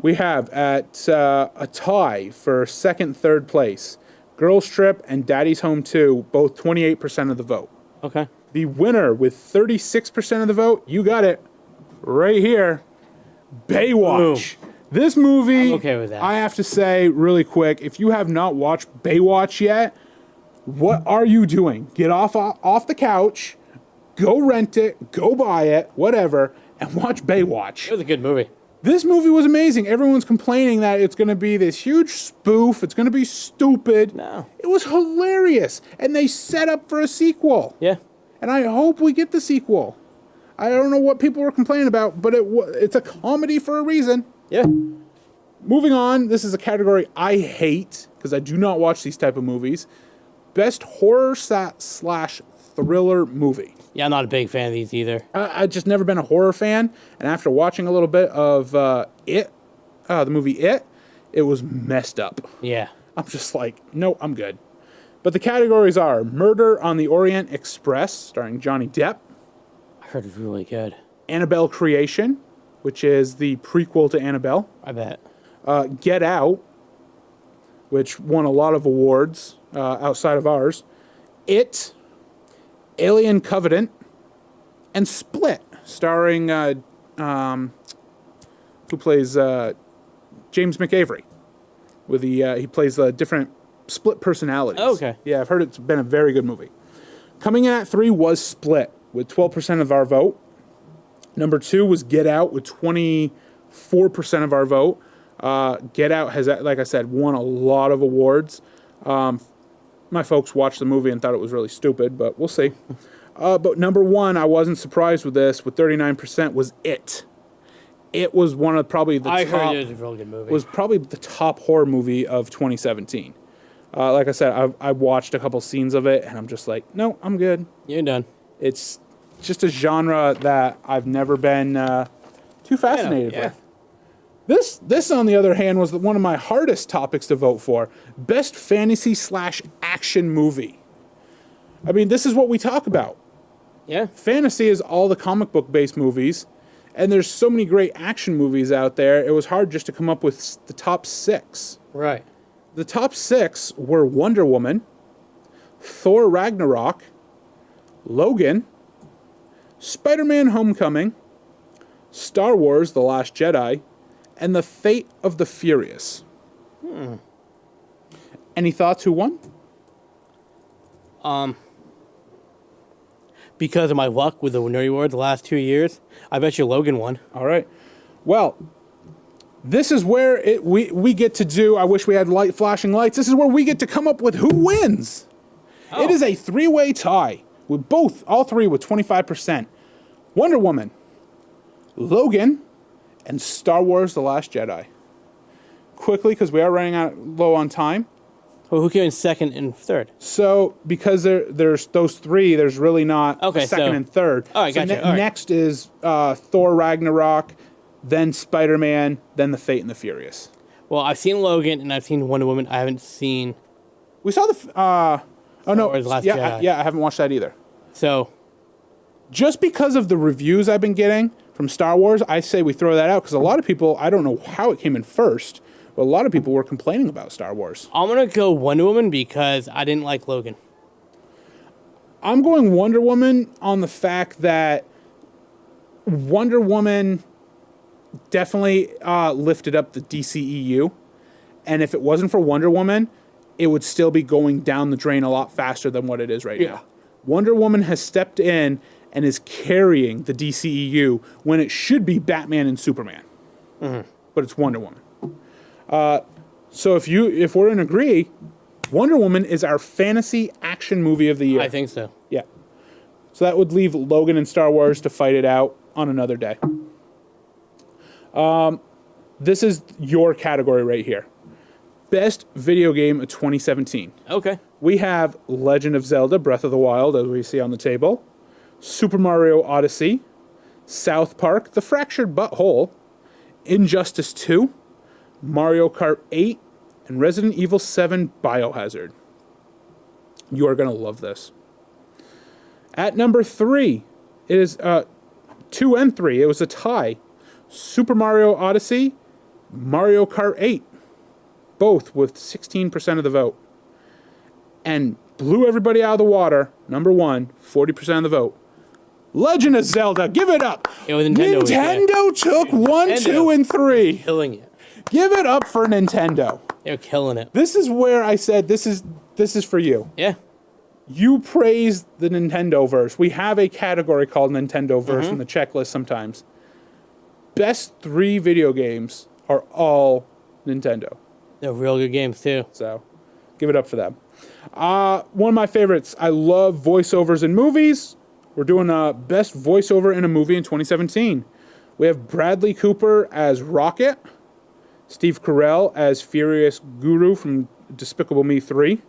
We have at a tie for second, third place, Girls Trip and Daddy's Home 2, both 28% of the vote. Okay. The winner with 36% of the vote, you got it right here, Baywatch. This movie, I'm okay with that. I have to say really quick, if you have not watched Baywatch yet, what are you doing? Get off the couch, go rent it, go buy it, whatever, and watch Baywatch. It was a good movie. This movie was amazing. Everyone's complaining that it's going to be this huge spoof. It's going to be stupid. No. It was hilarious. And they set up for a sequel. Yeah. And I hope we get the sequel. I don't know what people were complaining about, but it's a comedy for a reason. Yeah. Moving on, this is a category I hate because I do not watch these type of movies. Best horror / thriller movie. Yeah, I'm not a big fan of these either. I've just never been a horror fan, and after watching a little bit of the movie it was messed up. Yeah. I'm just like, no, I'm good. But the categories are Murder on the Orient Express, starring Johnny Depp, I heard it was really good. Annabelle Creation, which is the prequel to Annabelle, I bet. Get Out, which won a lot of awards outside of ours, It, Alien Covenant, and Split, starring who plays James McAvery. With he plays different split personalities. Oh, okay. Yeah, I've heard it's been a very good movie. Coming in at 3 was Split with 12% of our vote. Number 2 was Get Out with 24% of our vote. Get Out has, like I said, won a lot of awards. My folks watched the movie and thought it was really stupid, but we'll see. But number 1, I wasn't surprised with this, with 39%, was It. It was one of probably the I top... heard it was a really good movie. was probably the top horror movie of 2017. Like I said, I watched a couple scenes of it, and I'm just like, no, I'm good. You're done. It's just a genre that I've never been too fascinated with. This, on the other hand, was one of my hardest topics to vote for. Best fantasy / action movie. I mean, this is what we talk about. Yeah. Fantasy is all the comic book based movies, and there's so many great action movies out there. It was hard just to come up with the top 6. Right. The top 6 were Wonder Woman, Thor Ragnarok, Logan, Spider-Man Homecoming, Star Wars: The Last Jedi, and The Fate of the Furious. Any thoughts who won? Because of my luck with the Nerdy Award the last 2 years, I bet you Logan won. All right. Well, this is where we get to do, I wish we had flashing lights. This is where we get to come up with who wins. Oh. It is a three-way tie with all three with 25%. Wonder Woman, Logan, and Star Wars: The Last Jedi. Quickly, because we are running out low on time. Well, who came in second and third? So, because there's those three, there's really not Okay, second so- and third. All right, so gotcha, all right. Next is Thor Ragnarok, then Spider-Man, then The Fate and the Furious. Well, I've seen Logan and I've seen Wonder Woman. I haven't seen. We saw oh no, Wars: Last yeah, Jedi. I haven't watched that either. So, Just because of the reviews I've been getting from Star Wars, I say we throw that out because a lot of people, I don't know how it came in first, but a lot of people were complaining about Star Wars. I'm going to go Wonder Woman because I didn't like Logan. I'm going Wonder Woman on the fact that Wonder Woman definitely lifted up the DCEU. And if it wasn't for Wonder Woman, it would still be going down the drain a lot faster than what it is right now. Wonder Woman has stepped in and is carrying the DCEU when it should be Batman and Superman. But it's Wonder Woman. So if we're in agree, Wonder Woman is our fantasy action movie of the year. I think so. Yeah. So that would leave Logan and Star Wars to fight it out on another day. This is your category right here. Best video game of 2017. Okay. We have Legend of Zelda: Breath of the Wild, as we see on the table, Super Mario Odyssey, South Park: The Fractured Butthole, Injustice 2, Mario Kart 8, and Resident Evil 7 Biohazard. You are going to love this. At number 3, it is 2 and 3. It was a tie. Super Mario Odyssey, Mario Kart 8, both with 16% of the vote. And blew everybody out of the water, number 1, 40% of the vote. Legend of Zelda, give it up. Yeah, with Nintendo was there. Nintendo took 1, Nintendo. 2, and 3. Killing it. Give it up for Nintendo. They're killing it. This is where I said this is for you. Yeah. You praise the Nintendo verse. We have a category called Nintendo verse in the checklist sometimes. Best 3 video games are all Nintendo. They're real good games, too. So give it up for them. One of my favorites. I love voiceovers in movies. We're doing best voiceover in a movie in 2017. We have Bradley Cooper as Rocket, Steve Carell as Furious Guru from Despicable Me 3,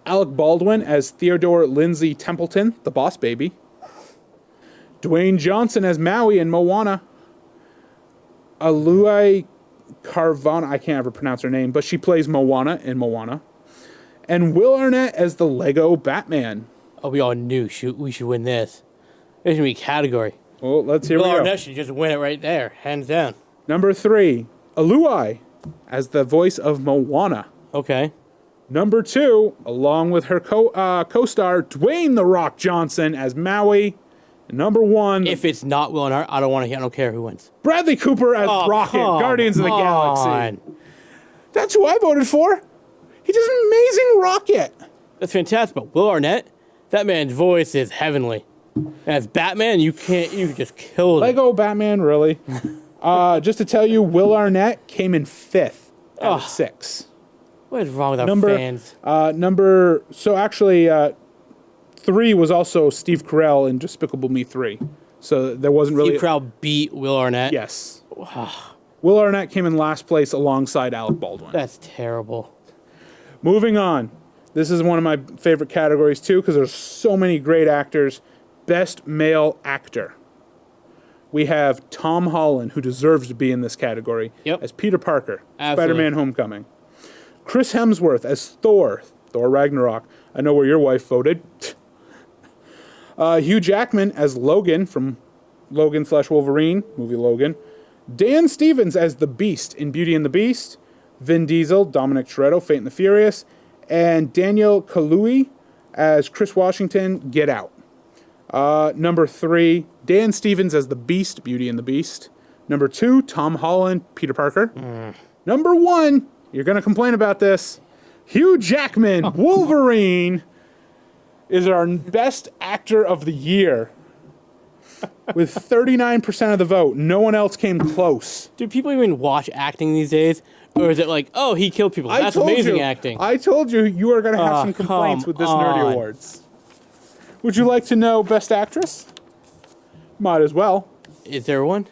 Alec Baldwin as Theodore Lindsay Templeton, the Boss Baby, Dwayne Johnson as Maui in Moana, Alua Carvana, I can't ever pronounce her name, but she plays Moana in Moana, and Will Arnett as the Lego Batman. Oh, we all knew we should win this. This should be a category. Well, here Will we go. Arnett should just win it right there, hands down. Number 3, Alua as the voice of Moana. Okay. Number 2, along with her co-star Dwayne "The Rock" Johnson as Maui. And number 1, If it's not Will Arnett, I don't care who wins. Bradley Cooper as Rocket, come Guardians of the Galaxy. on. That's who I voted for. He does an amazing Rocket. That's fantastic. But Will Arnett, that man's voice is heavenly. And as Batman, you just killed it. Lego Batman, really? Just to tell you, Will Arnett came in 5th out of 6. What is wrong with our Number fans? So actually, 3 was also Steve Carell in Despicable Me 3. So there wasn't really... Steve Carell beat Will Arnett. Yes. Will Arnett came in last place alongside Alec Baldwin. That's terrible. Moving on. This is one of my favorite categories too because there's so many great actors. Best male actor. We have Tom Holland, who deserves to be in this category, as Peter Parker, Absolutely. Spider-Man Homecoming. Chris Hemsworth as Thor Ragnarok. I know where your wife voted. Hugh Jackman as Logan from Logan/Wolverine, movie Logan. Dan Stevens as the Beast in Beauty and the Beast. Vin Diesel, Dominic Toretto, Fate and the Furious. And Daniel Kaluuya as Chris Washington, Get Out. Number 3, Dan Stevens as the Beast, Beauty and the Beast. Number 2, Tom Holland, Peter Parker. Number 1, you're going to complain about this, Hugh Jackman, Wolverine, is our best actor of the year with 39% of the vote. No one else came close. Do people even watch acting these days? Or is it like, oh, he killed people. That's amazing acting. I told you you are going to have some complaints with this Nerdy Awards. Would you like to know Best Actress? Might as well. Is there one?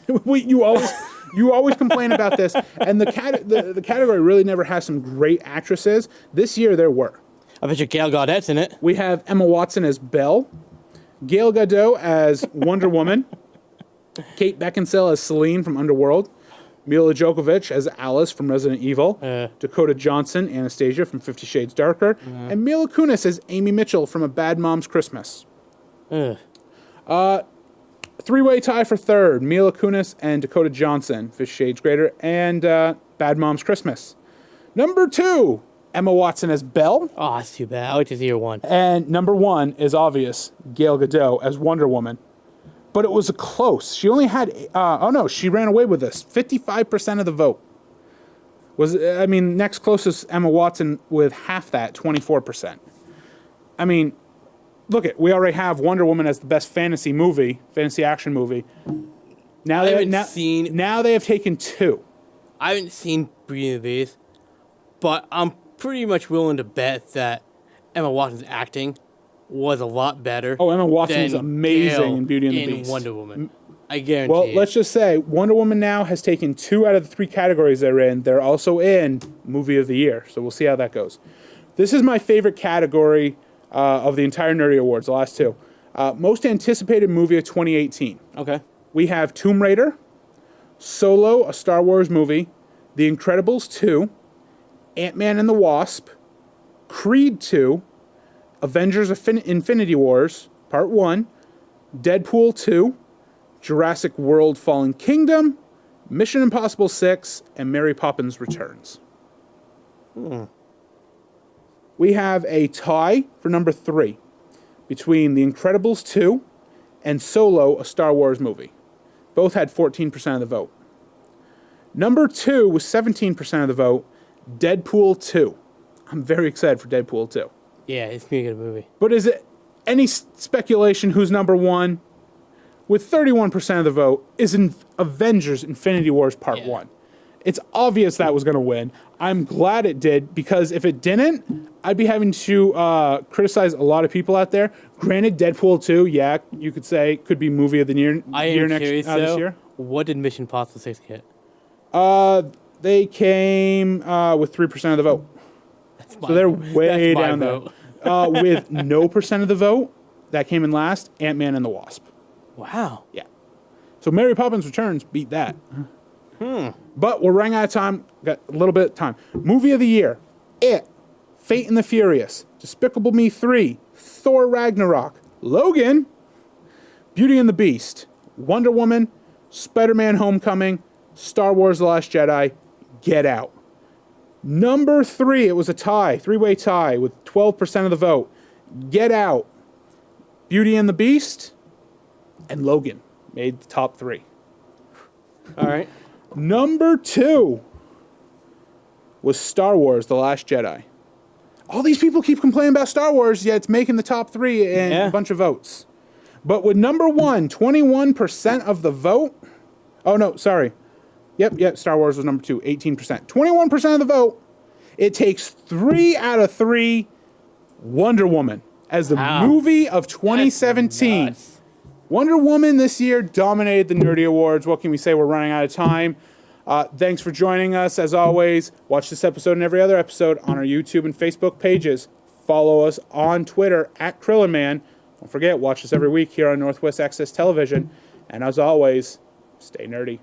You always complain about this, and the category really never has some great actresses. This year there were. I bet you Gail Gaudette's in it. We have Emma Watson as Belle, Gal Gadot as Wonder Woman, Kate Beckinsale as Celine from Underworld, Mila Djokovic as Alice from Resident Evil, Dakota Johnson, Anastasia from 50 Shades Darker, and Mila Kunis as Amy Mitchell from A Bad Mom's Christmas. Three-way tie for third, Mila Kunis and Dakota Johnson, 50 Shades Greater, and Bad Mom's Christmas. Number 2, Emma Watson as Belle. Oh, that's too bad. I like to see her one. And number 1 is obvious, Gal Gadot as Wonder Woman. But it was a close. She only had, she ran away with this. 55% of the vote. Next closest Emma Watson with half that, 24%. We already have Wonder Woman as the best fantasy action movie. Now they have taken 2. I haven't seen Beauty and the Beast, but I'm pretty much willing to bet that Emma Watson's acting was a lot better. Oh, Emma Watson's amazing in Beauty and the Beast. Wonder Woman. I guarantee Well, let's just say Wonder Woman now has taken 2 out of the 3 categories they're in. They're also in Movie of the Year, so we'll see how that goes. This is my favorite category of the entire Nerdy Awards, the last 2. Most anticipated movie of 2018. Okay. We have Tomb Raider, Solo, a Star Wars movie, The Incredibles 2, Ant-Man and the Wasp, Creed 2, Avengers Infinity Wars, Part 1, Deadpool 2, Jurassic World Fallen Kingdom, Mission Impossible 6, and Mary Poppins Returns. We have a tie for number 3 between The Incredibles 2 and Solo, a Star Wars movie. Both had 14% of the vote. Number 2 with 17% of the vote, Deadpool 2. I'm very excited for Deadpool 2. Yeah, it's going to be a good movie. But is it any speculation who's number 1? With 31% of the vote is in Avengers Infinity Wars Part 1. It's obvious that was going to win. I'm glad it did, because if it didn't, I'd be having to criticize a lot of people out there. Granted, Deadpool 2, you could say, could be movie of the year this year. What did Mission Impossible 6 get? They came with 3% of the vote. So they're way down there. With no percent of the vote, that came in last, Ant-Man and the Wasp. Wow. Yeah. So Mary Poppins Returns beat that. But we're running out of time. Got a little bit of time. Movie of the Year. It. Fate and the Furious. Despicable Me 3. Thor Ragnarok. Logan. Beauty and the Beast. Wonder Woman. Spider-Man Homecoming. Star Wars The Last Jedi. Get Out. Number 3, it was a tie, 3-way tie with 12% of the vote. Get Out, Beauty and the Beast, and Logan made the top 3. All right. Number 2 was Star Wars The Last Jedi. All these people keep complaining about Star Wars, yet it's making the top 3 in a bunch of votes. But with number 1, 21% of the vote. Oh, no, sorry. Yep, Star Wars was number 2, 18%. 21% of the vote. It takes 3 out of 3 Wonder Woman as the movie of 2017. Wonder Woman this year dominated the Nerdy Awards. What can we say? We're running out of time. Thanks for joining us. As always, watch this episode and every other episode on our YouTube and Facebook pages. Follow us on Twitter at KrillinMan. Don't forget, watch us every week here on Northwest Access Television. And as always, stay nerdy.